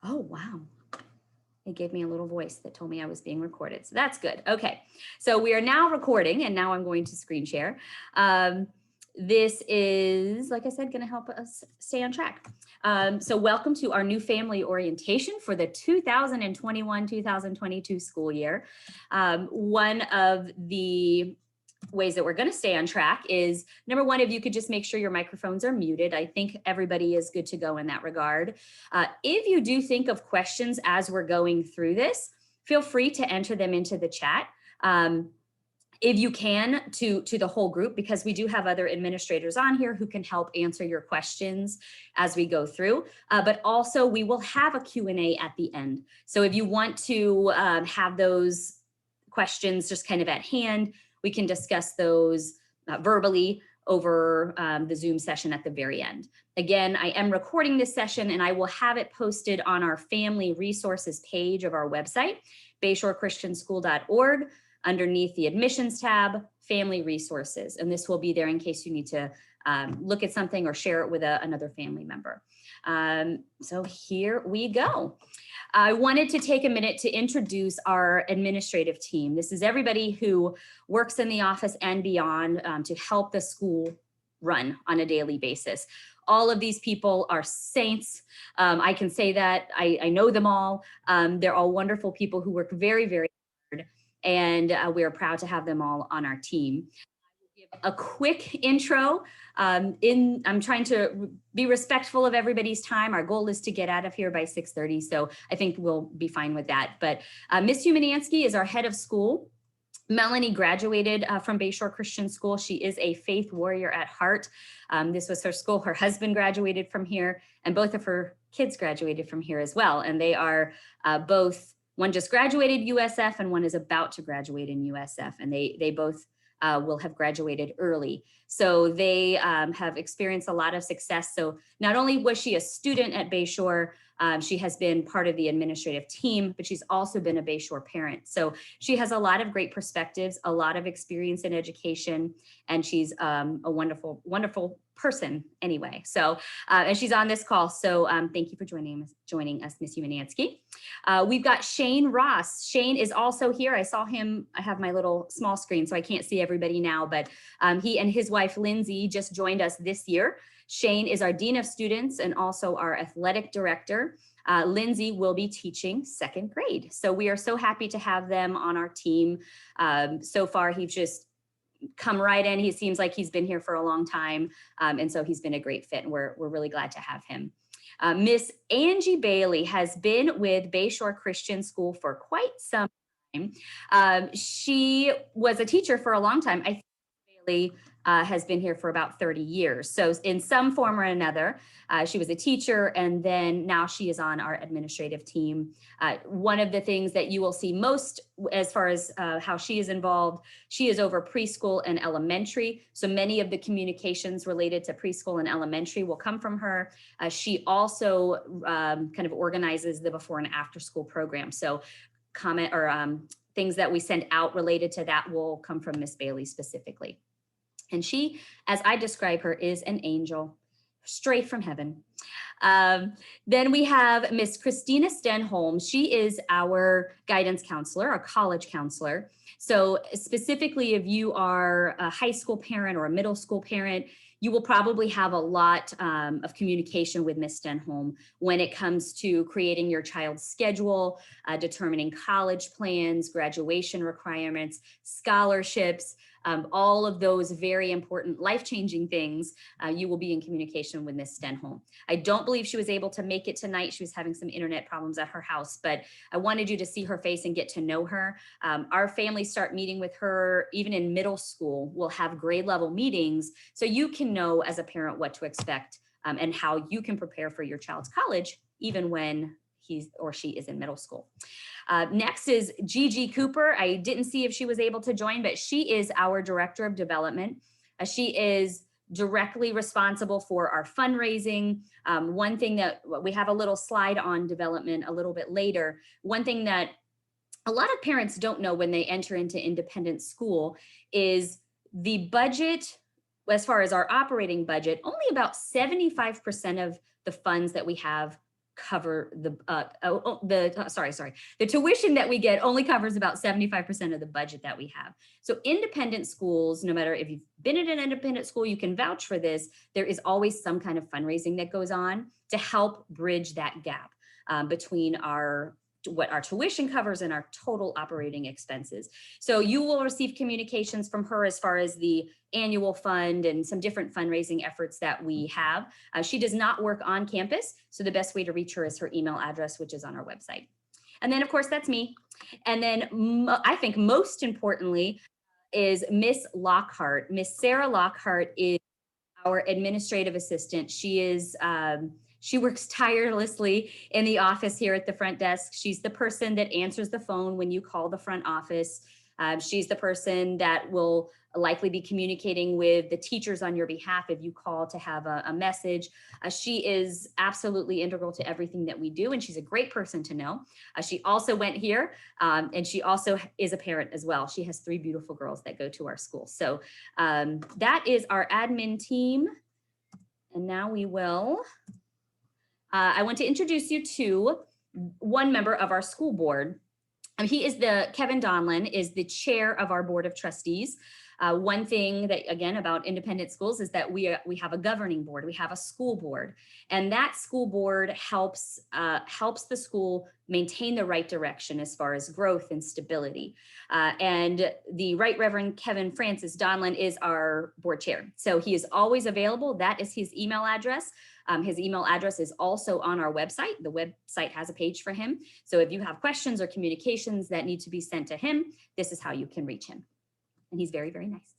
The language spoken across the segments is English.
Oh, wow. It gave me a little voice that told me I was being recorded. So that's good. Okay. So we are now recording, and now I'm going to screen share. This is, like I said, going to help us stay on track. So welcome to our new family orientation for the 2021-2022 school year. One of the ways that we're going to stay on track is, number one, if you could just make sure your microphones are muted. I think everybody is good to go in that regard. If you do think of questions as we're going through this, feel free to enter them into the chat. If you can, to the whole group, because we do have other administrators on here who can help answer your questions as we go through. But also we will have a Q&A at the end. So if you want to have those questions just kind of at hand, we can discuss those verbally over the Zoom session at the very end. Again, I am recording this session and I will have it posted on our family resources page of our website, BayshoreChristianSchool.org, underneath the admissions tab, family resources. And this will be there in case you need to look at something or share it with another family member. So here we go. I wanted to take a minute to introduce our administrative team. This is everybody who works in the office and beyond to help the school run on a daily basis. All of these people are saints. I can say that. I know them all. They're all wonderful people who work very, very hard, and we are proud to have them all on our team. A quick intro. I'm trying to be respectful of everybody's time. Our goal is to get out of here by 6:30, so I think we'll be fine with that. But Miss Humanansky is our head of school. Melanie graduated from Bayshore Christian School. She is a faith warrior at heart. This was her school. Her husband graduated from here, and both of her kids graduated from here as well. And they are both, one just graduated USF and one is about to graduate in USF, and they both will have graduated early. So they have experienced a lot of success. So not only was she a student at Bayshore, she has been part of the administrative team, but she's also been a Bayshore parent. So she has a lot of great perspectives, a lot of experience in education, and she's a wonderful, wonderful person anyway. So, and she's on this call. So thank you for joining us, Miss Humanansky. We've got Shane Ross. Shane is also here. I saw him, I have my little small screen, so I can't see everybody now, but he and his wife, Lindsay, just joined us this year. Shane is our Dean of Students and also our Athletic Director. Lindsay will be teaching second grade. So we are so happy to have them on our team. So far, he's just come right in. He seems like he's been here for a long time. And so he's been a great fit, and we're really glad to have him. Miss Angie Bailey has been with Bayshore Christian School for quite some time. She was a teacher for a long time. I think Bailey has been here for about 30 years. So in some form or another, she was a teacher, and then now she is on our administrative team. One of the things that you will see most as far as how she is involved, she is over preschool and elementary. So many of the communications related to preschool and elementary will come from her. She also kind of organizes the before and after school program. So comment or things that we send out related to that will come from Miss Bailey specifically. And she, as I describe her, is an angel straight from heaven. Then we have Miss Christina Stenholm. She is our guidance counselor, a college counselor. So specifically, if you are a high school parent or a middle school parent, you will probably have a lot of communication with Miss Stenholm when it comes to creating your child's schedule, determining college plans, graduation requirements, scholarships, all of those very important life-changing things. You will be in communication with Miss Stenholm. I don't believe she was able to make it tonight. She was having some internet problems at her house, but I wanted you to see her face and get to know her. Our families start meeting with her even in middle school. We'll have grade level meetings so you can know as a parent what to expect and how you can prepare for your child's college, even when he or she is in middle school. Next is Gigi Cooper. I didn't see if she was able to join, but she is our Director of Development. She is directly responsible for our fundraising. One thing that we have a little slide on development a little bit later. One thing that a lot of parents don't know when they enter into independent school is the budget, as far as our operating budget, only about 75% of the funds that we have cover the tuition that we get only covers about 75% of the budget that we have. So independent schools, no matter if you've been at an independent school, you can vouch for this, there is always some kind of fundraising that goes on to help bridge that gap between what our tuition covers and our total operating expenses. So you will receive communications from her as far as the annual fund and some different fundraising efforts that we have. She does not work on campus, so the best way to reach her is her email address, which is on our website. And then of course, that's me. And then I think most importantly is Miss Lockhart. Miss Sarah Lockhart is our administrative assistant. She works tirelessly in the office here at the front desk. She's the person that answers the phone when you call the front office. She's the person that will likely be communicating with the teachers on your behalf if you call to have a message. She is absolutely integral to everything that we do, and she's a great person to know. She also went here, and she also is a parent as well. She has 3 beautiful girls that go to our school. So that is our admin team. And now we will... I want to introduce you to one member of our school board. Kevin Donlin is the chair of our board of trustees. One thing that, again, about independent schools is that we have a governing board, we have a school board, and that school board helps the school maintain the right direction as far as growth and stability. And the Right Reverend Kevin Francis Donlin is our board chair. So he is always available. That is his email address. His email address is also on our website. The website has a page for him. So if you have questions or communications that need to be sent to him, this is how you can reach him. And he's very, very nice.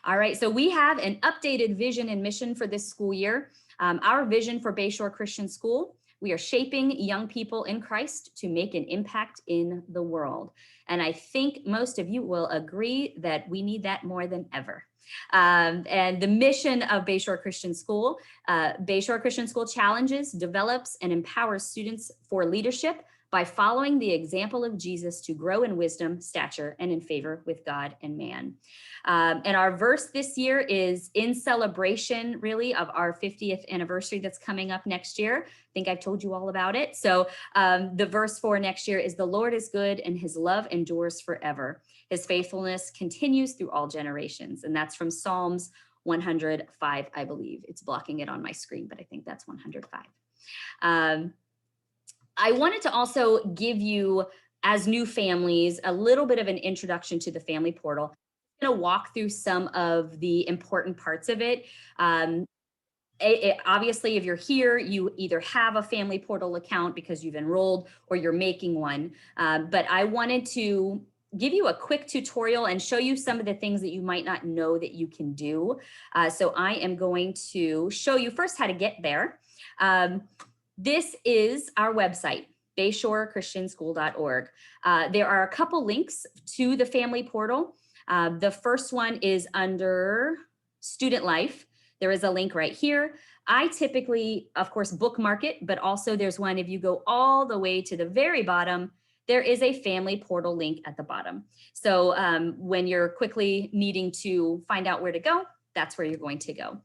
All right, so we have an updated vision and mission for this school year. Our vision for Bayshore Christian School: we are shaping young people in Christ to make an impact in the world. And I think most of you will agree that we need that more than ever. And the mission of Bayshore Christian School: Bayshore Christian School challenges, develops, and empowers students for leadership by following the example of Jesus to grow in wisdom, stature, and in favor with God and man. And our verse this year is in celebration, really, of our 50th anniversary that's coming up next year. I think I've told you all about it. So the verse for next year is, "The Lord is good and his love endures forever. His faithfulness continues through all generations." And that's from Psalms 105, I believe. It's blocking it on my screen, but I think that's 105. I wanted to also give you, as new families, a little bit of an introduction to the family portal. I'm going to walk through some of the important parts of it. Obviously, if you're here, you either have a family portal account because you've enrolled or you're making one. But I wanted to give you a quick tutorial and show you some of the things that you might not know that you can do. So I am going to show you first how to get there. This is our website, BayshoreChristianschool.org. There are a couple links to the family portal. The first one is under Student Life. There is a link right here. I typically, of course, bookmark it, but also there's one, if you go all the way to the very bottom, there is a family portal link at the bottom. So when you're quickly needing to find out where to go, that's where you're going to go.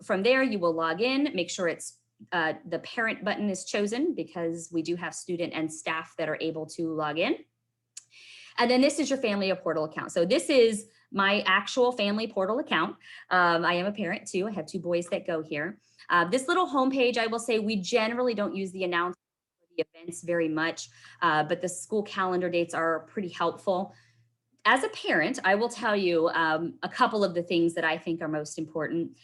From there, you will log in, make sure it's the parent button is chosen, because we do have student and staff that are able to log in. And then this is your family portal account. So this is my actual family portal account. I am a parent too. I have 2 boys that go here. This little homepage, I will say, we generally don't use the announcements or the events very much, but the school calendar dates are pretty helpful. As a parent, I will tell you a couple of the things that I think are most important.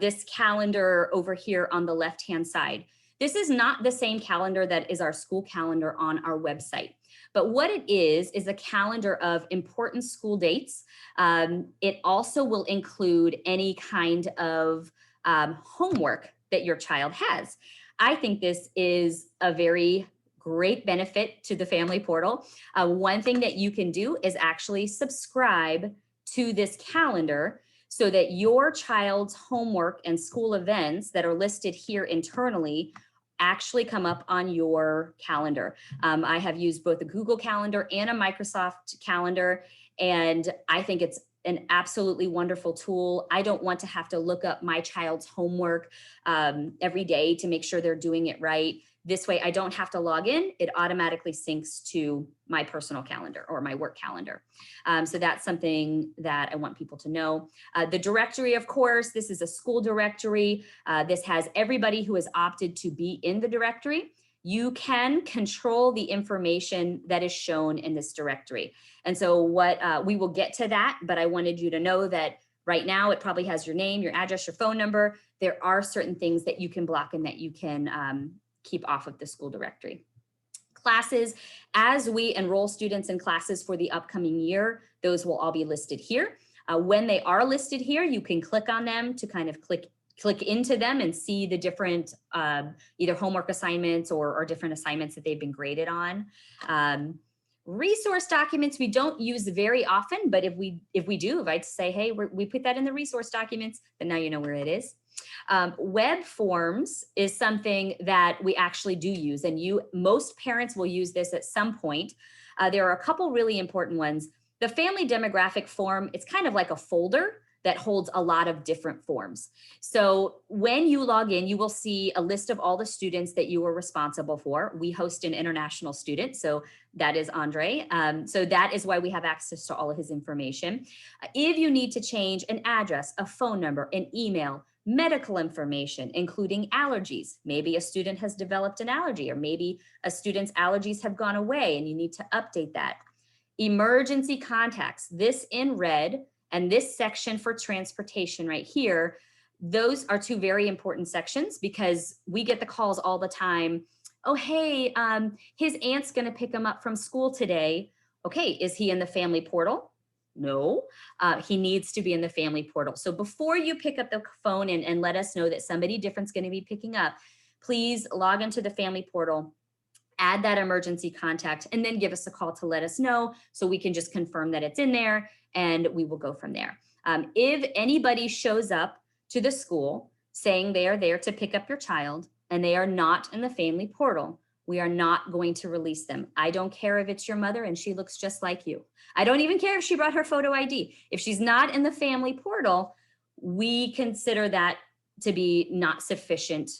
This calendar over here on the left-hand side, this is not the same calendar that is our school calendar on our website. But what it is a calendar of important school dates. It also will include any kind of homework that your child has. I think this is a very great benefit to the family portal. One thing that you can do is actually subscribe to this calendar so that your child's homework and school events that are listed here internally actually come up on your calendar. I have used both a Google Calendar and a Microsoft Calendar, and I think it's an absolutely wonderful tool. I don't want to have to look up my child's homework every day to make sure they're doing it right. This way, I don't have to log in. It automatically syncs to my personal calendar or my work calendar. So that's something that I want people to know. The directory, of course, this is a school directory. This has everybody who has opted to be in the directory. You can control the information that is shown in this directory. And so we will get to that, but I wanted you to know that right now it probably has your name, your address, your phone number. There are certain things that you can block and that you can keep off of the school directory. Classes, as we enroll students in classes for the upcoming year, those will all be listed here. When they are listed here, you can click on them to kind of click into them and see the different either homework assignments or different assignments that they've been graded on. Resource documents we don't use very often, but if I say, hey, we put that in the resource documents, then now you know where it is. Web forms is something that we actually do use, and most parents will use this at some point. There are a couple really important ones. The family demographic form, it's kind of like a folder that holds a lot of different forms. So when you log in, you will see a list of all the students that you are responsible for. We host an international student, so that is Andre. So that is why we have access to all of his information. If you need to change an address, a phone number, an email, medical information, including allergies. Maybe a student has developed an allergy, or maybe a student's allergies have gone away and you need to update that. Emergency contacts, this in red, and this section for transportation right here, those are two very important sections because we get the calls all the time. Oh, hey, his aunt's gonna pick him up from school today. Okay, is he in the family portal? No, he needs to be in the family portal. So before you pick up the phone and let us know that somebody different's gonna be picking up, please log into the family portal, add that emergency contact, and then give us a call to let us know so we can just confirm that it's in there and we will go from there. If anybody shows up to the school saying they are there to pick up your child and they are not in the family portal, we are not going to release them. I don't care if it's your mother and she looks just like you. I don't even care if she brought her photo ID. If she's not in the family portal, we consider that to be not sufficient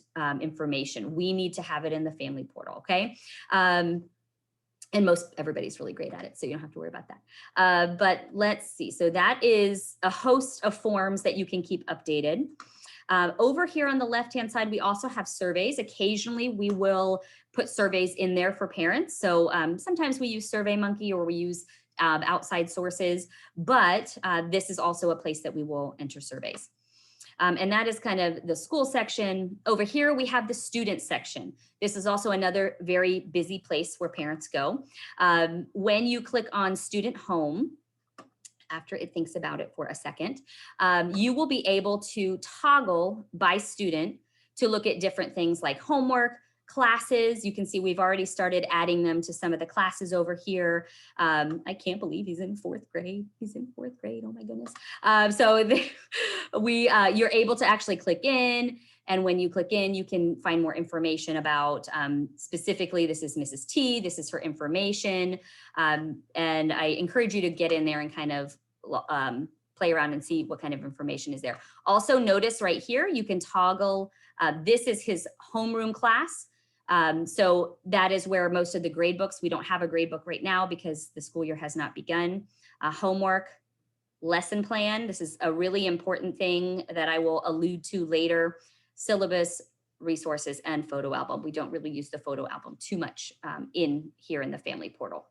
information. We need to have it in the family portal, okay? And everybody's really great at it, so you don't have to worry about that. But let's see, so that is a host of forms that you can keep updated. Over here on the left-hand side, we also have surveys. Occasionally, we will put surveys in there for parents. So sometimes we use SurveyMonkey or we use outside sources, but this is also a place that we will enter surveys. And that is kind of the school section. Over here, we have the student section. This is also another very busy place where parents go. When you click on student home, after it thinks about it for a second, you will be able to toggle by student to look at different things like homework, classes. You can see we've already started adding them to some of the classes over here. I can't believe he's in 4th grade. He's in 4th grade. Oh my goodness. You're able to actually click in. And when you click in, you can find more information about specifically, this is Mrs. T, this is her information. And I encourage you to get in there and kind of play around and see what kind of information is there. Also notice right here, you can toggle, this is his homeroom class. So that is where most of the grade books, we don't have a grade book right now because the school year has not begun. Homework, lesson plan, this is a really important thing that I will allude to later. Syllabus, resources, and photo album. We don't really use the photo album too much in the family portal.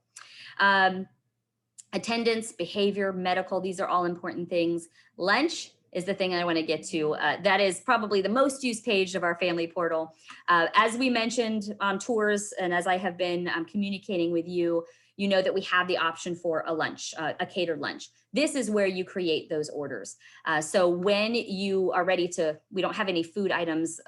Attendance, behavior, medical, these are all important things. Lunch is the thing I want to get to. That is probably the most used page of our family portal. As we mentioned on tours, and as I have been communicating with you, you know that we have the option for a lunch, a catered lunch. This is where you create those orders. So when you are ready to, we don't have any food items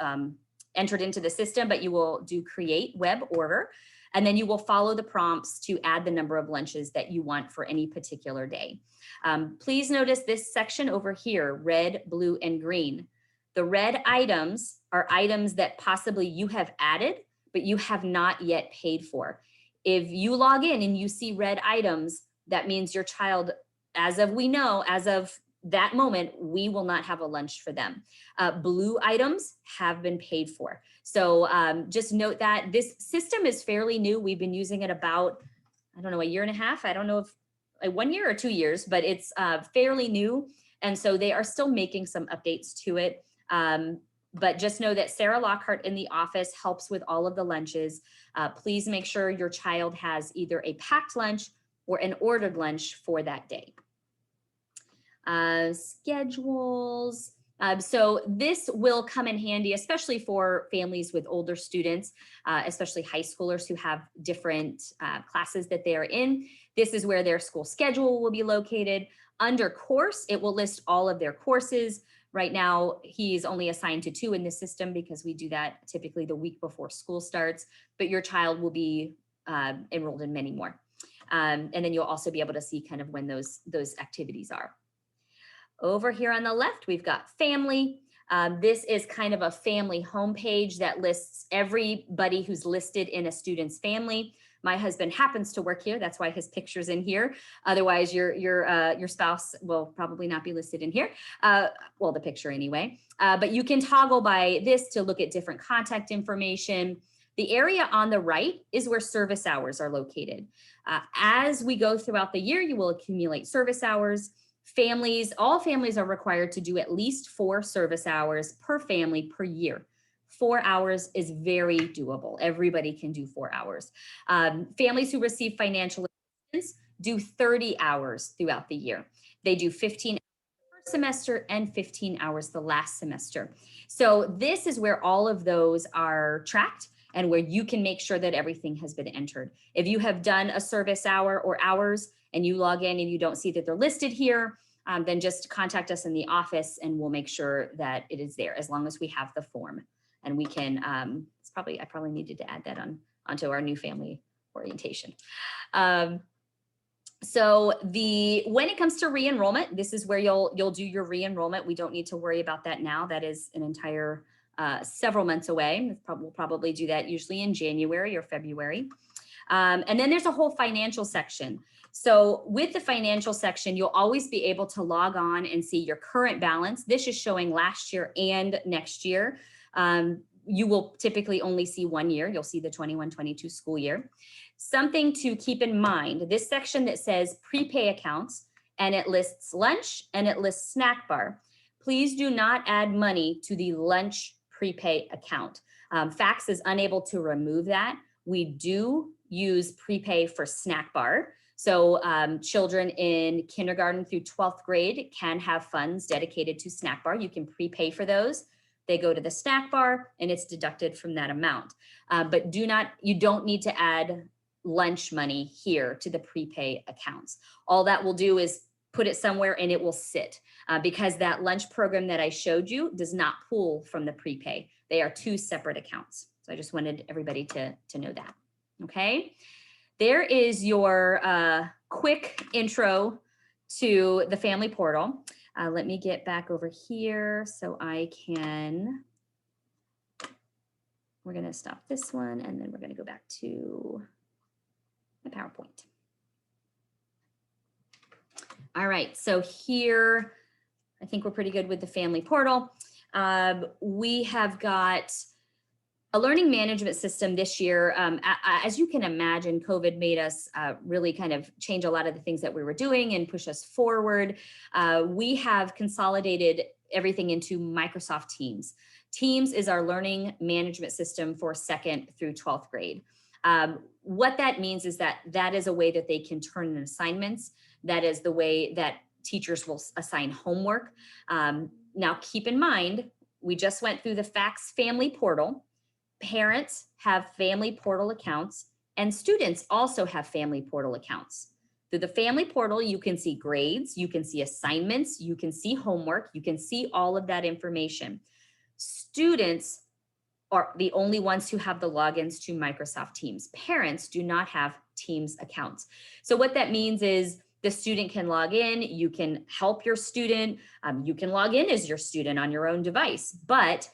entered into the system, but you will do create web order, and then you will follow the prompts to add the number of lunches that you want for any particular day. Please notice this section over here, red, blue, and green. The red items are items that possibly you have added, but you have not yet paid for. If you log in and you see red items, that means your child as of that moment, we will not have a lunch for them. Blue items have been paid for. So just note that this system is fairly new. We've been using it about, I don't know, a year and a half. I don't know if 1 year or 2 years, but it's fairly new. And so they are still making some updates to it. But just know that Sarah Lockhart in the office helps with all of the lunches. Please make sure your child has either a packed lunch or an ordered lunch for that day. Schedules. So this will come in handy, especially for families with older students, especially high schoolers who have different classes that they are in. This is where their school schedule will be located. Under course, it will list all of their courses. Right now, he's only assigned to 2 in the system because we do that typically the week before school starts, but your child will be enrolled in many more. And then you'll also be able to see kind of when those activities are. Over here on the left, we've got family. This is kind of a family homepage that lists everybody who's listed in a student's family. My husband happens to work here. That's why his picture's in here. Otherwise, your spouse will probably not be listed in here. Well, the picture anyway. But you can toggle by this to look at different contact information. The area on the right is where service hours are located. As we go throughout the year, you will accumulate service hours. All families are required to do at least 4 service hours per family per year. 4 hours is very doable. Everybody can do 4 hours. Families who receive financial assistance do 30 hours throughout the year. They do 15 hours the first semester and 15 hours the last semester. So this is where all of those are tracked and where you can make sure that everything has been entered. If you have done a service hour or hours and you log in and you don't see that they're listed here, then just contact us in the office and we'll make sure that it is there as long as we have the form. And we can, I probably needed to add that onto our new family orientation. So when it comes to re-enrollment, this is where you'll do your re-enrollment. We don't need to worry about that now. That is an entire several months away. We'll probably do that usually in January or February. And then there's a whole financial section. So with the financial section, you'll always be able to log on and see your current balance. This is showing last year and next year. You will typically only see 1 year. You'll see the 21-22 school year. Something to keep in mind, this section that says prepay accounts, and it lists lunch and it lists snack bar. Please do not add money to the lunch prepay account. Fax is unable to remove that. We do use prepay for snack bar. So children in kindergarten through 12th grade can have funds dedicated to snack bar. You can prepay for those. They go to the snack bar and it's deducted from that amount. But you don't need to add lunch money here to the prepay accounts. All that will do is put it somewhere and it will sit because that lunch program that I showed you does not pull from the prepay. They are 2 separate accounts. So I just wanted everybody to know that. Okay. There is your quick intro to the family portal. Let me get back over here so I can, we're going to stop this one and then we're going to go back to the PowerPoint. All right, so here, I think we're pretty good with the family portal. We have got a learning management system this year. As you can imagine, COVID made us really kind of change a lot of the things that we were doing and push us forward. We have consolidated everything into Microsoft Teams. Teams is our learning management system for 2nd through 12th grade. What that means is that is a way that they can turn in assignments. That is the way that teachers will assign homework. Now, keep in mind, we just went through the FACS family portal. Parents have family portal accounts and students also have family portal accounts. Through the family portal, you can see grades, you can see assignments, you can see homework, you can see all of that information. Students are the only ones who have the logins to Microsoft Teams. Parents do not have Teams accounts. So what that means is the student can log in, you can help your student, you can log in as your student on your own device, but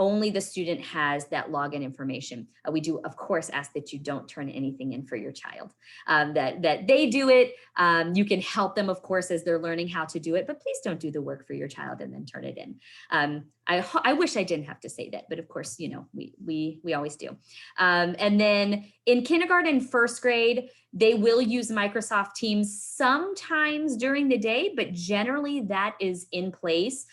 only the student has that login information. We do, of course, ask that you don't turn anything in for your child, that they do it. You can help them, of course, as they're learning how to do it, but please don't do the work for your child and then turn it in. I wish I didn't have to say that, but of course, you know, we always do. And then in kindergarten, first grade, they will use Microsoft Teams sometimes during the day, but generally that is in place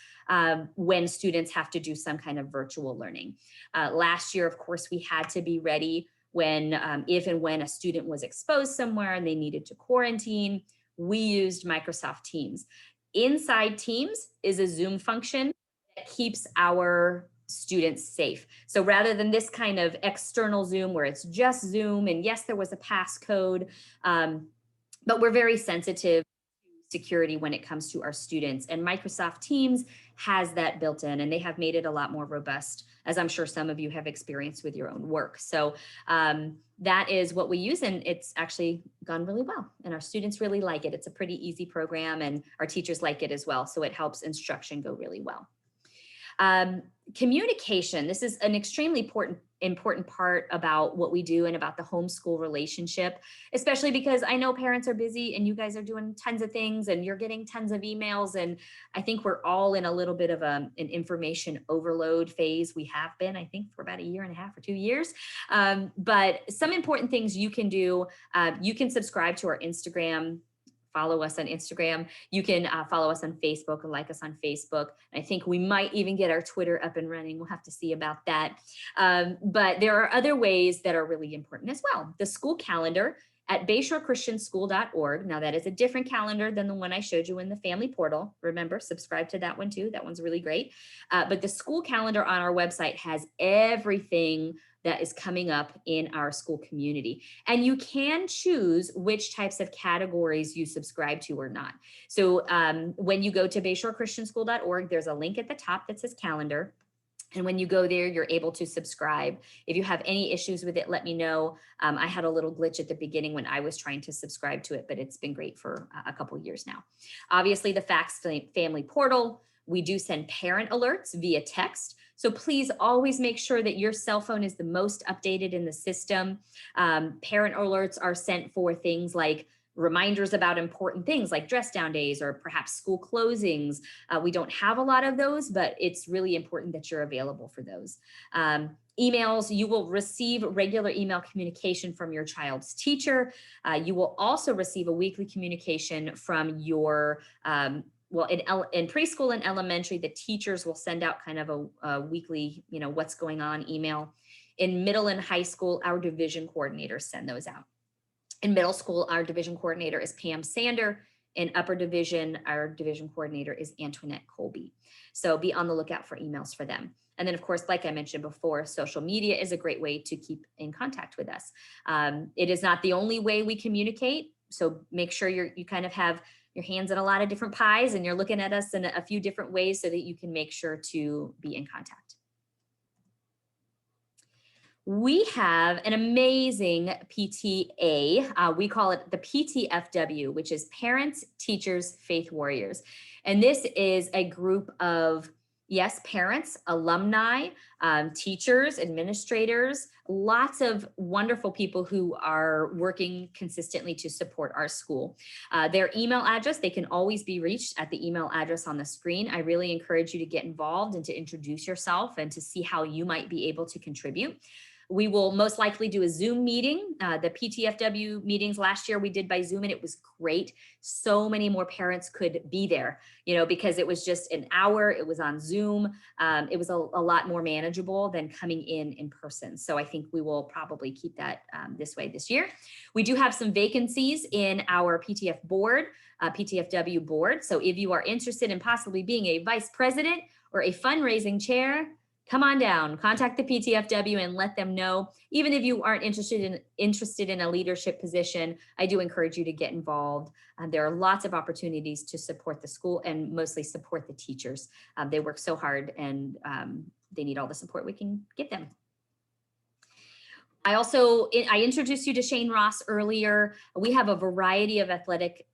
when students have to do some kind of virtual learning. Last year, of course, we had to be ready when, if and when a student was exposed somewhere and they needed to quarantine, we used Microsoft Teams. Inside Teams is a Zoom function that keeps our students safe. So rather than this kind of external Zoom where it's just Zoom, and yes, there was a passcode, but we're very sensitive to security when it comes to our students, and Microsoft Teams has that built in, and they have made it a lot more robust, as I'm sure some of you have experienced with your own work. So that is what we use, and it's actually gone really well, and our students really like it. It's a pretty easy program, and our teachers like it as well, so it helps instruction go really well. Communication, this is an extremely important part about what we do and about the homeschool relationship, especially because I know parents are busy and you guys are doing tons of things and you're getting tons of emails. And I think we're all in a little bit of an information overload phase. We have been, I think, for about 1.5 years or 2 years. But some important things you can do, you can subscribe to our Instagram. Follow us on Instagram. You can follow us on Facebook and like us on Facebook. I think we might even get our Twitter up and running. We'll have to see about that. But there are other ways that are really important as well. The school calendar at BayshoreChristianSchool.org. Now that is a different calendar than the one I showed you in the family portal. Remember, subscribe to that one too. That one's really great. But the school calendar on our website has everything that is coming up in our school community. And you can choose which types of categories you subscribe to or not. So when you go to BayshoreChristianSchool.org, there's a link at the top that says calendar. And when you go there, you're able to subscribe. If you have any issues with it, let me know. I had a little glitch at the beginning when I was trying to subscribe to it, but it's been great for a couple of years now. Obviously, the Facts Family Portal, we do send parent alerts via text. So please always make sure that your cell phone is the most updated in the system. Parent alerts are sent for things like reminders about important things like dress down days or perhaps school closings. We don't have a lot of those, but it's really important that you're available for those. Emails, you will receive regular email communication from your child's teacher. You will also receive a weekly communication from your well, in preschool and elementary, the teachers will send out kind of a weekly, you know, what's going on email. In middle and high school, our division coordinators send those out. In middle school, our division coordinator is Pam Sander. In upper division, our division coordinator is Antoinette Colby. So be on the lookout for emails for them. And then, of course, like I mentioned before, social media is a great way to keep in contact with us. It is not the only way we communicate. So make sure you kind of have your hands in a lot of different pies and you're looking at us in a few different ways so that you can make sure to be in contact. We have an amazing PTA. We call it the PTFW, which is Parents, Teachers, Faith Warriors. And this is a group of, yes, parents, alumni, teachers, administrators, lots of wonderful people who are working consistently to support our school. Their email address, they can always be reached at the email address on the screen. I really encourage you to get involved and to introduce yourself and to see how you might be able to contribute. We will most likely do a Zoom meeting. The PTFW meetings last year we did by Zoom and it was great. So many more parents could be there, you know, because it was just an hour, it was on Zoom. It was a lot more manageable than coming in person. So I think we will probably keep that this way this year. We do have some vacancies in our PTF board, PTFW board. So if you are interested in possibly being a vice president or a fundraising chair, come on down, contact the PTFW and let them know. Even if you aren't interested in a leadership position, I do encourage you to get involved. There are lots of opportunities to support the school and mostly support the teachers. They work so hard and they need all the support we can give them. I introduced you to Shane Ross earlier. We have a variety of athletic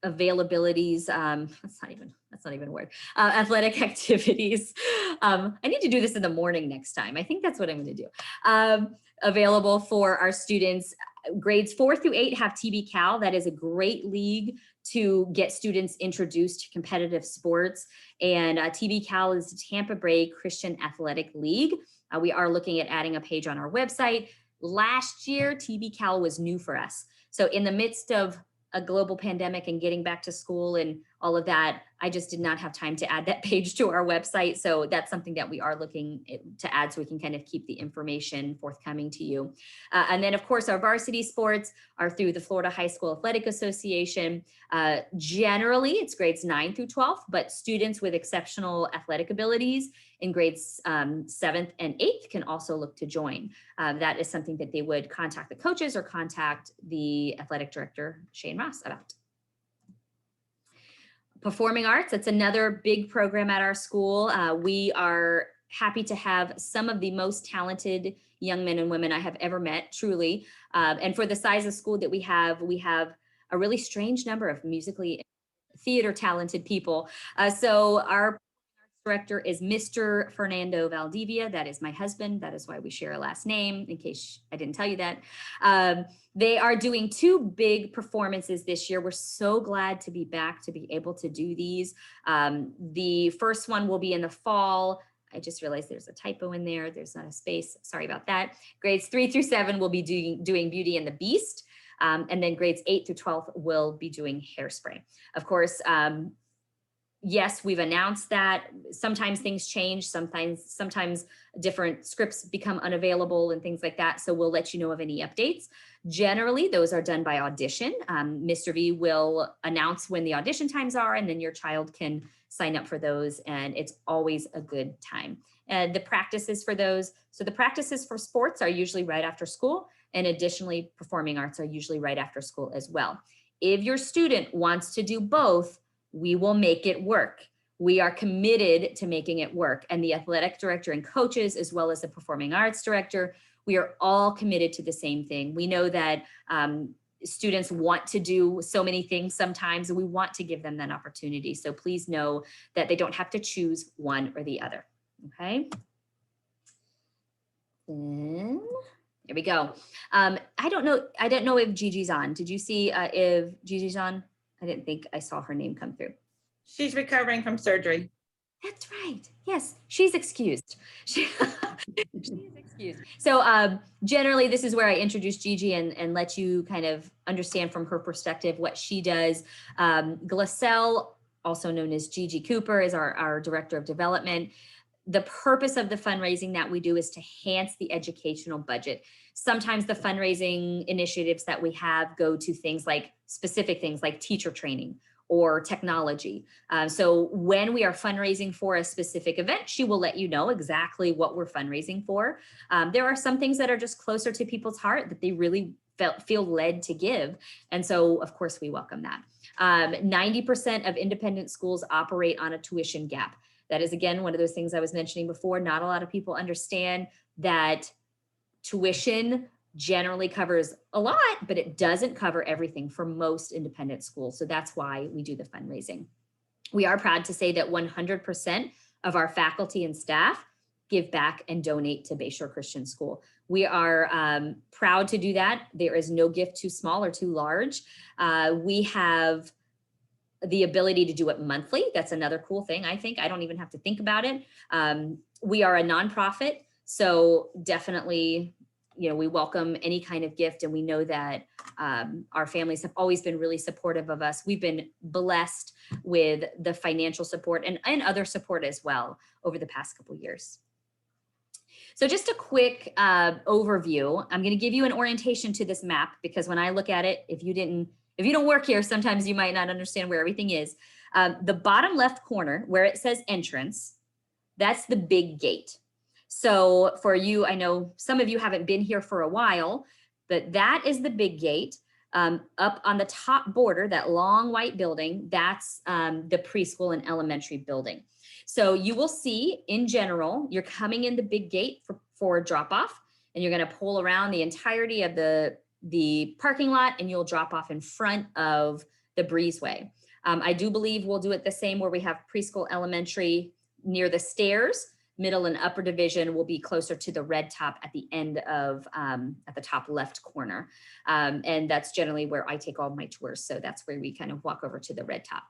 availabilities. That's not even that's not even a word, athletic activities. I need to do this in the morning next time. I think that's what I'm going to do. Available for our students. Grades 4 through 8 have TB Cal. That is a great league to get students introduced to competitive sports. And TB Cal is Tampa Bay Christian Athletic League. We are looking at adding a page on our website. Last year, TB Cal was new for us. So in the midst of a global pandemic and getting back to school and all of that, I just did not have time to add that page to our website. So that's something that we are looking to add so we can kind of keep the information forthcoming to you. And then of course, our varsity sports are through the Florida High School Athletic Association. Generally, it's grades 9 through 12, but students with exceptional athletic abilities in grades 7th and 8th can also look to join. That is something that they would contact the coaches or contact the athletic director, Shane Ross, about. Performing arts, that's another big program at our school. We are happy to have some of the most talented young men and women I have ever met, truly. And for the size of school that we have a really strange number of musically theater talented people. So our director is Mr. Fernando Valdivia. That is my husband. That is why we share a last name, in case I didn't tell you that. They are doing 2 big performances this year. We're so glad to be back to be able to do these. The first one will be in the fall. I just realized there's a typo in there. There's not a space. Sorry about that. Grades 3 through 7 will be doing Beauty and the Beast. And then grades 8 through 12 will be doing Hairspray. Of course, yes, we've announced that. Sometimes things change. Sometimes different scripts become unavailable and things like that. So we'll let you know of any updates. Generally, those are done by audition. Mr. V will announce when the audition times are, and then your child can sign up for those. And it's always a good time. And the practices for those. So the practices for sports are usually right after school. And additionally, performing arts are usually right after school as well. If your student wants to do both, we will make it work. We are committed to making it work. And the athletic director and coaches, as well as the performing arts director, we are all committed to the same thing. We know that students want to do so many things sometimes, and we want to give them that opportunity. So please know that they don't have to choose one or the other, okay? Then, there we go. I don't know if Gigi's on. Did you see if Gigi's on? I didn't think I saw her name come through. She's recovering from surgery. That's right. Yes, she's excused. She is excused. So generally, this is where I introduce Gigi and let you kind of understand from her perspective what she does. Glacel, also known as Gigi Cooper, is our director of development. The purpose of the fundraising that we do is to enhance the educational budget. Sometimes the fundraising initiatives that we have go to things like specific things like teacher training or technology. So when we are fundraising for a specific event, she will let you know exactly what we're fundraising for. There are some things that are just closer to people's heart that they really feel led to give. And so of course we welcome that. 90% of independent schools operate on a tuition gap. That is, again, one of those things I was mentioning before. Not a lot of people understand that tuition generally covers a lot, but it doesn't cover everything for most independent schools. So that's why we do the fundraising. We are proud to say that 100% of our faculty and staff give back and donate to Bayshore Christian School. We are proud to do that. There is no gift too small or too large. We have the ability to do it monthly. That's another cool thing, I think. I don't even have to think about it. We are a nonprofit, so definitely, we welcome any kind of gift, and we know that our families have always been really supportive of us. We've been blessed with the financial support and other support as well over the past couple of years. So just a quick overview. I'm going to give you an orientation to this map, because when I look at it, if you don't work here, sometimes you might not understand where everything is. The bottom left corner where it says entrance, that's the big gate. So for you, I know some of you haven't been here for a while, but that is the big gate. Up on the top border, that long white building, that's the preschool and elementary building. So you will see, in general, you're coming in the big gate for drop off, and you're going to pull around the entirety of the parking lot, and you'll drop off in front of the breezeway. I do believe we'll do it the same where we have preschool, elementary near the stairs. Middle and upper division will be closer to the red top at the end of, at the top left corner. And that's generally where I take all my tours. So that's where we kind of walk over to the red top.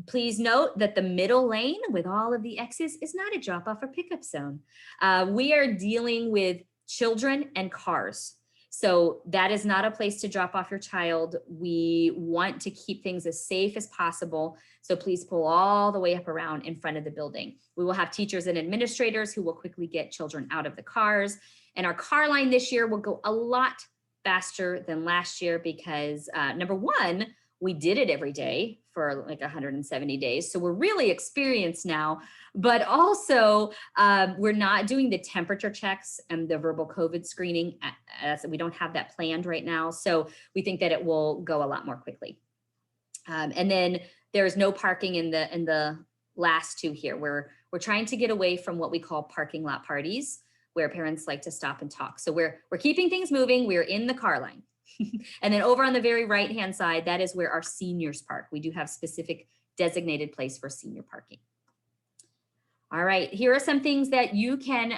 Please note that the middle lane with all of the X's is not a drop off or pickup zone. We are dealing with children and cars. So that is not a place to drop off your child. We want to keep things as safe as possible. So please pull all the way up around in front of the building. We will have teachers and administrators who will quickly get children out of the cars. And our car line this year will go a lot faster than last year because number one, we did it every day for like 170 days. So we're really experienced now, but also we're not doing the temperature checks and the verbal COVID screening. We don't have that planned right now. So we think that it will go a lot more quickly. And then there's no parking in the last two here. We're trying to get away from what we call parking lot parties, where parents like to stop and talk. So we're keeping things moving. We're in the car line. And then over on the very right-hand side, that is where our seniors park. We do have specific designated place for senior parking. All right, here are some things that you can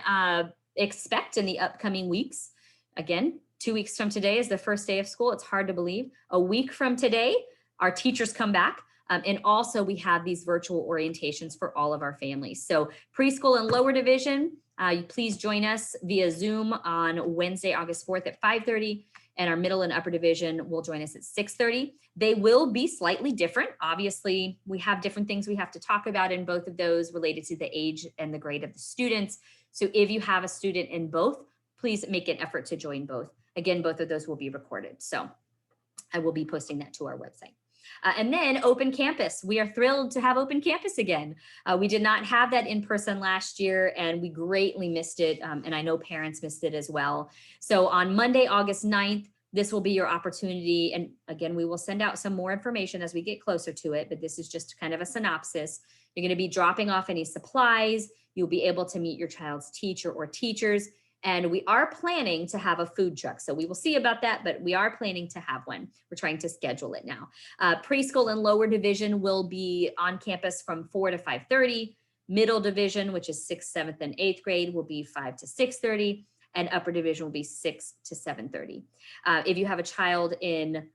expect in the upcoming weeks. Again, 2 weeks from today is the first day of school. It's hard to believe. A week from today, our teachers come back. And also we have these virtual orientations for all of our families. So preschool and lower division, please join us via Zoom on Wednesday, August 4th at 5:30. And our middle and upper division will join us at 6:30. They will be slightly different. Obviously, we have different things we have to talk about in both of those related to the age and the grade of the students. So if you have a student in both, please make an effort to join both. Again, both of those will be recorded. So I will be posting that to our website. And then open campus. We are thrilled to have open campus again. We did not have that in person last year and we greatly missed it. And I know parents missed it as well. So on Monday, August 9th, this will be your opportunity. And again, we will send out some more information as we get closer to it, but this is just kind of a synopsis. You're going to be dropping off any supplies. You'll be able to meet your child's teacher or teachers. And we are planning to have a food truck. So we will see about that, but we are planning to have one. We're trying to schedule it now. Preschool and lower division will be on campus from 4 to 5:30. Middle division, which is 6th, 7th, and 8th grade, will be 5 to 6:30. And upper division will be 6 to 7:30. If you have a child in,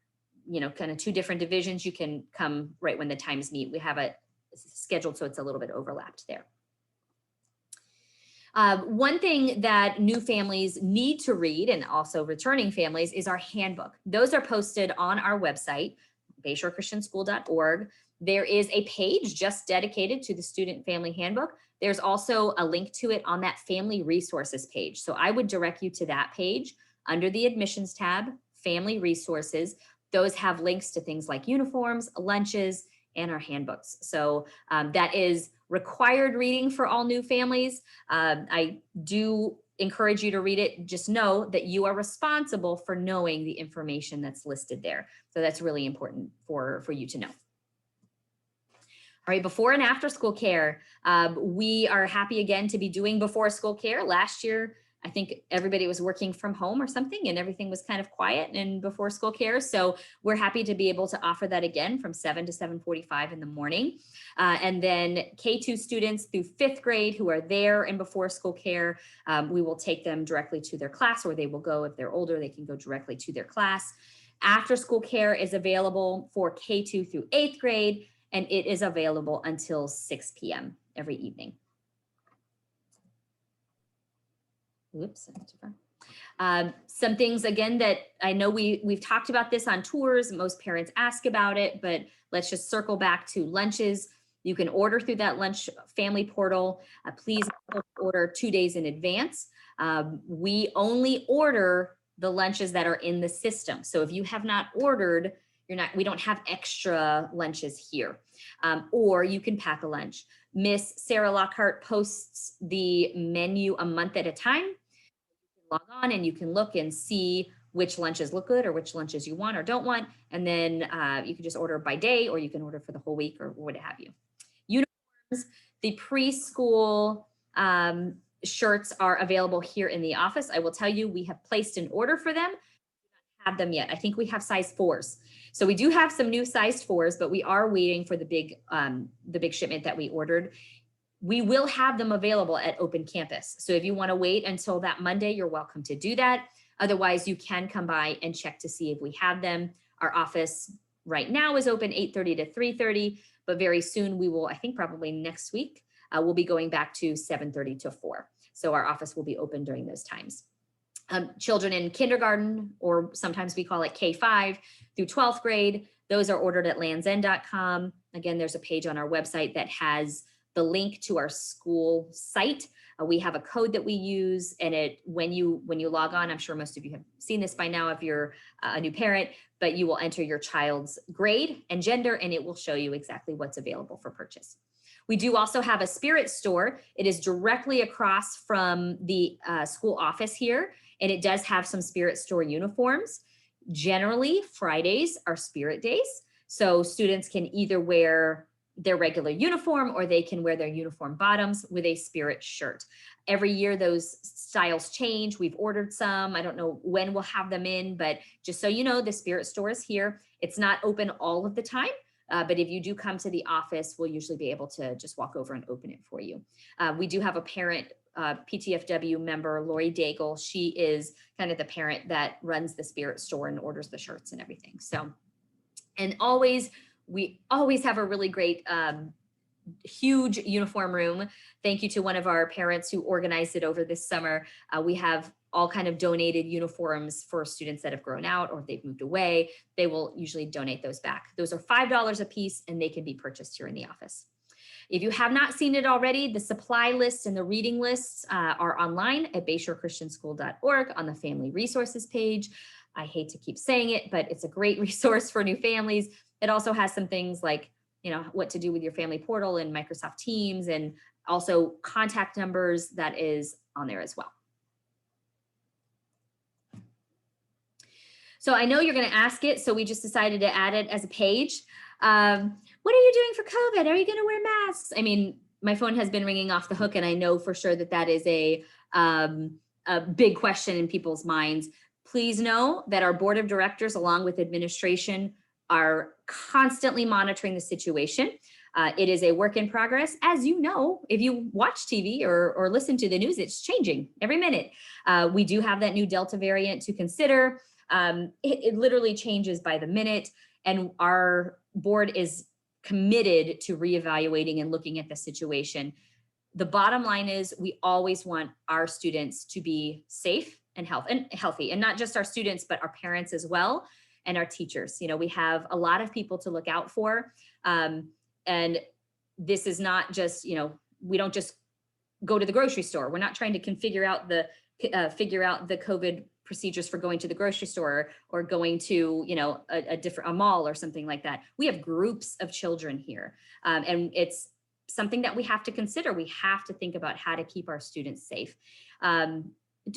kind of two different divisions, you can come right when the times meet. We have it scheduled so it's a little bit overlapped there. One thing that new families need to read and also returning families is our handbook. Those are posted on our website, BayshoreChristianschool.org. There is a page just dedicated to the student family handbook. There's also a link to it on that family resources page. So I would direct you to that page under the admissions tab, family resources. Those have links to things like uniforms, lunches, and our handbooks. So that is required reading for all new families. I do encourage you to read it. Just know that you are responsible for knowing the information that's listed there. So that's really important for you to know. All right, before and after school care, we are happy again to be doing before school care. Last year, I think everybody was working from home or something and everything was kind of quiet and before school care. So we're happy to be able to offer that again from 7 to 7:45 in the morning. And then K2 students through 5th grade who are there in before school care, we will take them directly to their class, or they will go, if they're older, they can go directly to their class. After school care is available for K2 through 8th grade, and it is available until 6 p.m. every evening. Oops. Some things again that I know we've talked about this on tours. Most parents ask about it, but let's just circle back to lunches. You can order through that lunch family portal. Please order 2 days in advance. We only order the lunches that are in the system. So if you have not ordered, we don't have extra lunches here. Or you can pack a lunch. Miss Sarah Lockhart posts the menu a month at a time. You can log on and you can look and see which lunches look good or which lunches you want or don't want. And then you can just order by day, or you can order for the whole week or what have you. Uniforms, the preschool shirts are available here in the office. I will tell you, we have placed an order for them. have them yet. I think we have size 4s. So we do have some new sized 4s, but we are waiting for the big shipment that we ordered. We will have them available at Open Campus. So if you want to wait until that Monday, you're welcome to do that. Otherwise, you can come by and check to see if we have them. Our office right now is open 8:30 to 3:30, but very soon we will, I think probably next week, we'll be going back to 7:30 to 4. So our office will be open during those times. Children in kindergarten, or sometimes we call it K5 through 12th grade, those are ordered at landsend.com. Again, there's a page on our website that has the link to our school site. We have a code that we use, and when you log on, I'm sure most of you have seen this by now if you're a new parent, but you will enter your child's grade and gender, and it will show you exactly what's available for purchase. We do also have a Spirit store. It is directly across from the school office here, and it does have some Spirit store uniforms. Generally, Fridays are Spirit days, so students can either wear their regular uniform or they can wear their uniform bottoms with a Spirit shirt. Every year those styles change. We've ordered some. I don't know when we'll have them in, but just so you know, the Spirit store is here. It's not open all of the time, but if you do come to the office, we'll usually be able to just walk over and open it for you. We do have a parent PTFW member, Lori Daigle. She is kind of the parent that runs the Spirit store and orders the shirts and everything. So, and we always have a really great, huge uniform room. Thank you to one of our parents who organized it over this summer. We have all kind of donated uniforms for students that have grown out or if they've moved away. They will usually donate those back. Those are $5 a piece, and they can be purchased here in the office. If you have not seen it already, the supply lists and the reading lists are online at BayshoreChristianSchool.org on the Family Resources page. I hate to keep saying it, but it's a great resource for new families. It also has some things like, what to do with your family portal and Microsoft Teams, and also contact numbers that is on there as well. So I know you're going to ask it, so we just decided to add it as a page. What are you doing for COVID? Are you going to wear masks? I mean, my phone has been ringing off the hook, and I know for sure that is a big question in people's minds. Please know that our board of directors, along with administration, are constantly monitoring the situation. It is a work in progress. As you know, if you watch TV or listen to the news, it's changing every minute. We do have that new Delta variant to consider. It literally changes by the minute, and our board is committed to reevaluating and looking at the situation. The bottom line is we always want our students to be safe and healthy, and not just our students, but our parents as well, and our teachers. We have a lot of people to look out for. And this is not just, we don't just go to the grocery store. We're not trying to figure out the COVID procedures for going to the grocery store or going to, a mall or something like that. We have groups of children here. And it's something that we have to consider. We have to think about how to keep our students safe.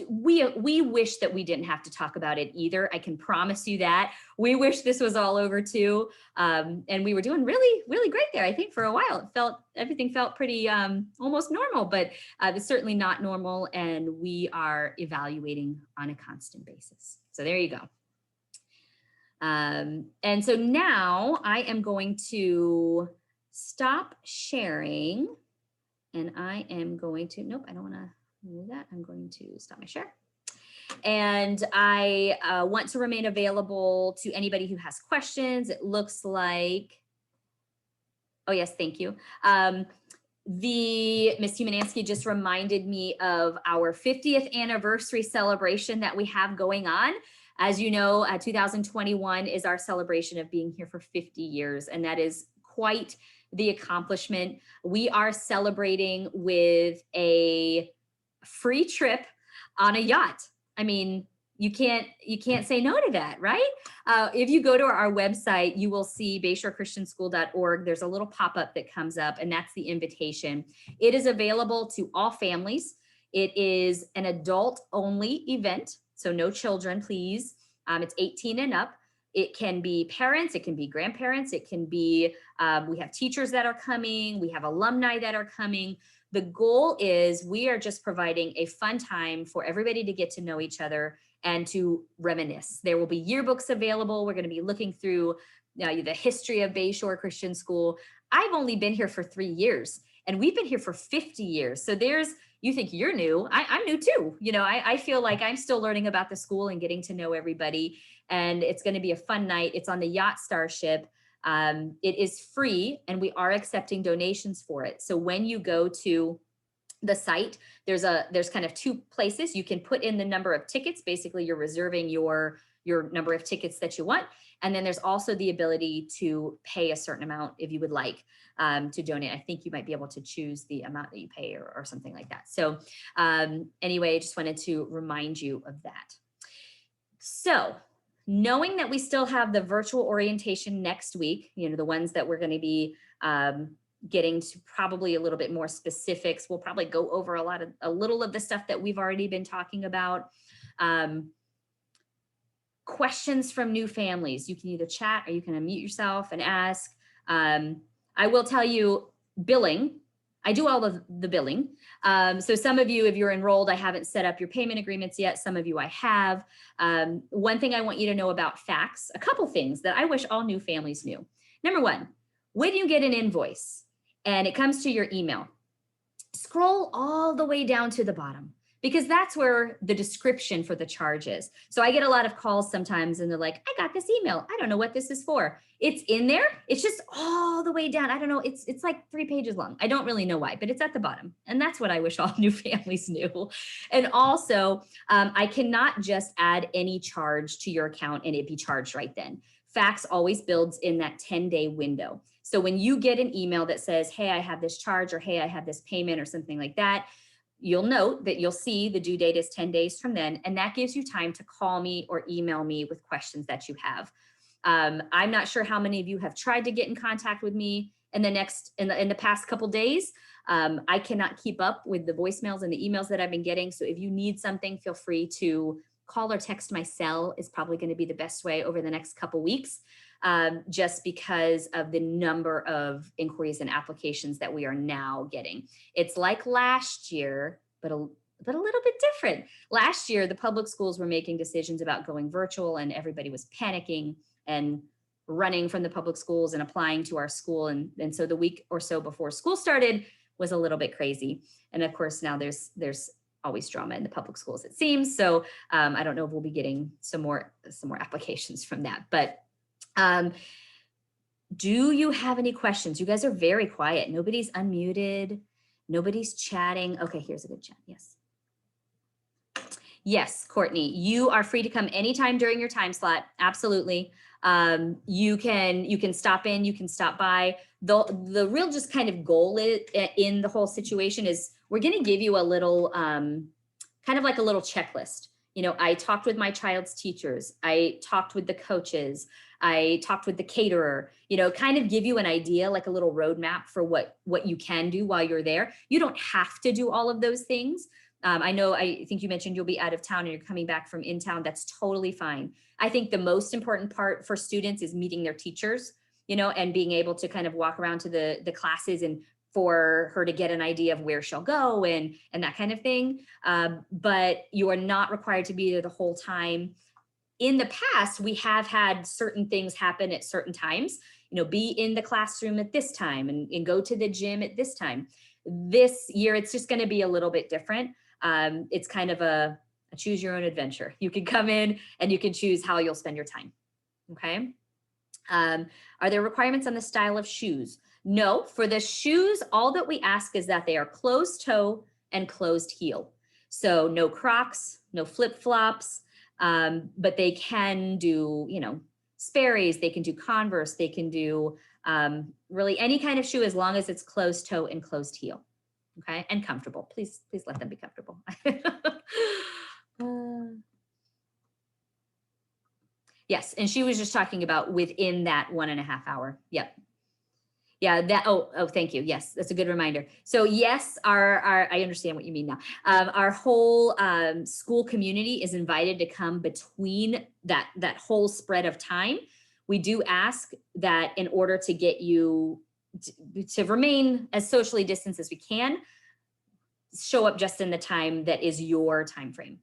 We wish that we didn't have to talk about it either. I can promise you that. We wish this was all over too. And we were doing really, really great there. I think for a while, everything felt pretty almost normal, but it's certainly not normal. And we are evaluating on a constant basis. So there you go. And so now I am going to stop sharing, and I am going to, nope, I don't want to do that. I'm going to stop my share. And I want to remain available to anybody who has questions. It looks like, oh yes, thank you. Miss Humanansky just reminded me of our 50th anniversary celebration that we have going on. As you know, 2021 is our celebration of being here for 50 years, and that is quite the accomplishment. We are celebrating with a free trip on a yacht. I mean, you can't say no to that, right? If you go to our website, you will see BayshoreChristianSchool.org. There's a little pop-up that comes up, and that's the invitation. It is available to all families. It is an adult-only event, so no children, please. It's 18 and up. It can be parents, it can be grandparents, it can be, we have teachers that are coming, we have alumni that are coming. The goal is we are just providing a fun time for everybody to get to know each other and to reminisce. There will be yearbooks available. We're going to be looking through the history of Bayshore Christian School. I've only been here for 3 years and we've been here for 50 years. So you think you're new. I'm new too. I feel like I'm still learning about the school and getting to know everybody. And it's going to be a fun night. It's on the Yacht Starship. It is free and we are accepting donations for it. So when you go to the site, there's kind of 2 places. You can put in the number of tickets. Basically, you're reserving your number of tickets that you want. And then there's also the ability to pay a certain amount if you would like to donate. I think you might be able to choose the amount that you pay or something like that. So anyway, I just wanted to remind you of that. So knowing that we still have the virtual orientation next week, the ones that we're going to be getting to probably a little bit more specifics. We'll probably go over a little of the stuff that we've already been talking about. Questions from new families. You can either chat or you can unmute yourself and ask. I will tell you billing. I do all of the billing. So some of you, if you're enrolled, I haven't set up your payment agreements yet. Some of you I have. One thing I want you to know about fax, a couple things that I wish all new families knew. Number one, when you get an invoice and it comes to your email, scroll all the way down to the bottom, because that's where the description for the charge is. So I get a lot of calls sometimes and they're like, I got this email. I don't know what this is for. It's in there. It's just all the way down. I don't know. It's like 3 pages long. I don't really know why, but it's at the bottom. And that's what I wish all new families knew. And also, I cannot just add any charge to your account and it be charged right then. Fax always builds in that 10-day window. So when you get an email that says, hey, I have this charge, or hey, I have this payment or something like that, you'll note that you'll see the due date is 10 days from then. And that gives you time to call me or email me with questions that you have. I'm not sure how many of you have tried to get in contact with me in the past couple days. I cannot keep up with the voicemails and the emails that I've been getting. So if you need something, feel free to call or text my cell. Is probably going to be the best way over the next couple weeks, just because of the number of inquiries and applications that we are now getting. It's like last year, but a little bit different. Last year, the public schools were making decisions about going virtual and everybody was panicking and running from the public schools and applying to our school. And so the week or so before school started was a little bit crazy. And of course, now there's always drama in the public schools, it seems. So I don't know if we'll be getting some more applications from that. But do you have any questions? You guys are very quiet. Nobody's unmuted. Nobody's chatting. Okay, here's a good chat. Yes. Yes, Courtney, you are free to come anytime during your time slot. Absolutely. You can stop in, you can stop by. The real just kind of goal in the whole situation is we're going to give you a little, kind of like a little checklist. I talked with my child's teachers. I talked with the coaches. I talked with the caterer, kind of give you an idea, like a little roadmap for what you can do while you're there. You don't have to do all of those things. I think you mentioned you'll be out of town and you're coming back from in town. That's totally fine. I think the most important part for students is meeting their teachers, and being able to kind of walk around to the classes and for her to get an idea of where she'll go and that kind of thing. But you are not required to be there the whole time. In the past, we have had certain things happen at certain times, be in the classroom at this time and go to the gym at this time. This year, it's just going to be a little bit different. It's kind of a choose your own adventure. You can come in and you can choose how you'll spend your time. Okay. Are there requirements on the style of shoes? No, for the shoes, all that we ask is that they are closed toe and closed heel. So no Crocs, no flip-flops, but they can do, Sperry's, they can do Converse, they can do really any kind of shoe as long as it's closed toe and closed heel. Okay, and comfortable. Please let them be comfortable. Yes, and she was just talking about within that 1.5 hour. Yep. Yeah, oh, thank you. Yes, that's a good reminder. So yes, I understand what you mean now. Our whole school community is invited to come between that whole spread of time. We do ask that in order to get you to remain as socially distanced as we can, show up just in the time that is your time frame.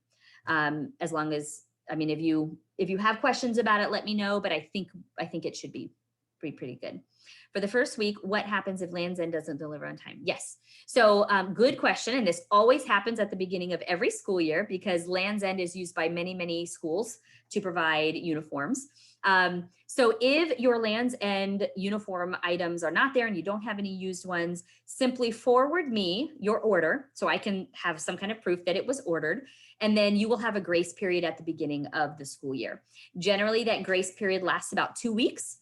As long as, I mean, if you have questions about it, let me know, but I think it should be pretty good. For the first week, what happens if Land's End doesn't deliver on time? Yes. So good question. And this always happens at the beginning of every school year because Land's End is used by many, many schools to provide uniforms. So if your Land's End uniform items are not there and you don't have any used ones, simply forward me your order so I can have some kind of proof that it was ordered. And then you will have a grace period at the beginning of the school year. Generally, that grace period lasts about 2 weeks.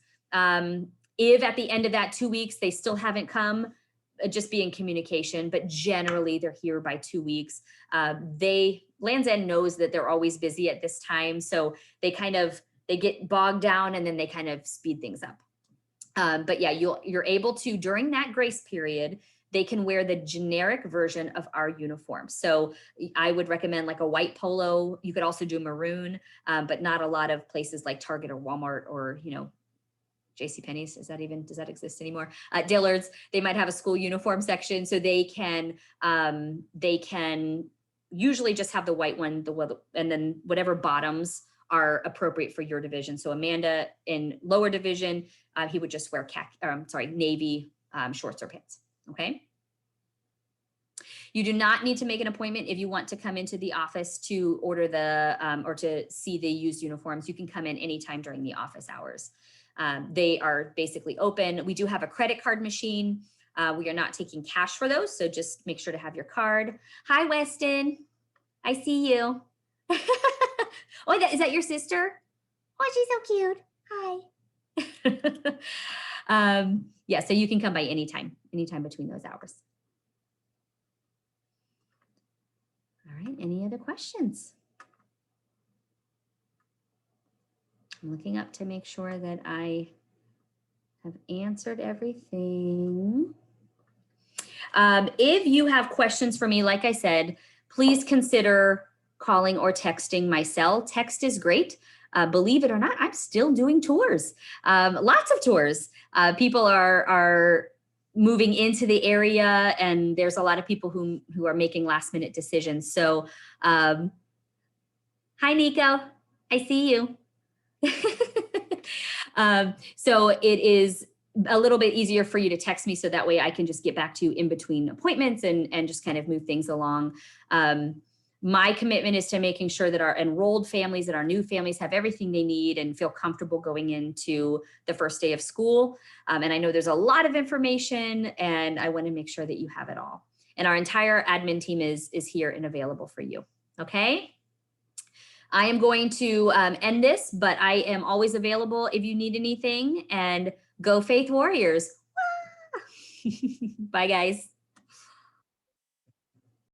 If at the end of that 2 weeks, they still haven't come, just be in communication, but generally they're here by 2 weeks. Land's End knows that they're always busy at this time. So they get bogged down and then they kind of speed things up. But yeah, you're able to, during that grace period, they can wear the generic version of our uniform. So I would recommend like a white polo. You could also do maroon, but not a lot of places like Target or Walmart or, JCPenney's, does that exist anymore? Dillard's, they might have a school uniform section, so they can usually just have the white one, and then whatever bottoms are appropriate for your division. So Amanda in lower division, he would just wear navy shorts or pants. Okay. You do not need to make an appointment if you want to come into the office to order or to see the used uniforms. You can come in anytime during the office hours. They are basically open. We do have a credit card machine. We are not taking cash for those, so just make sure to have your card. Hi, Weston. I see you. Oh, is that your sister? Oh, she's so cute. Hi. Yeah, so you can come by anytime between those hours. All right, any other questions? I'm looking up to make sure that I have answered everything. If you have questions for me, like I said, please consider calling or texting my cell. Text is great. Believe it or not, I'm still doing tours, lots of tours. People are moving into the area and there's a lot of people who are making last minute decisions. So hi, Nico, I see you. So it is a little bit easier for you to text me so that way I can just get back to you in between appointments and just kind of move things along. My commitment is to making sure that our enrolled families and our new families have everything they need and feel comfortable going into the first day of school. And I know there's a lot of information and I want to make sure that you have it all. And our entire admin team is here and available for you. Okay. I am going to end this, but I am always available if you need anything, and go Faith Warriors. Bye, guys.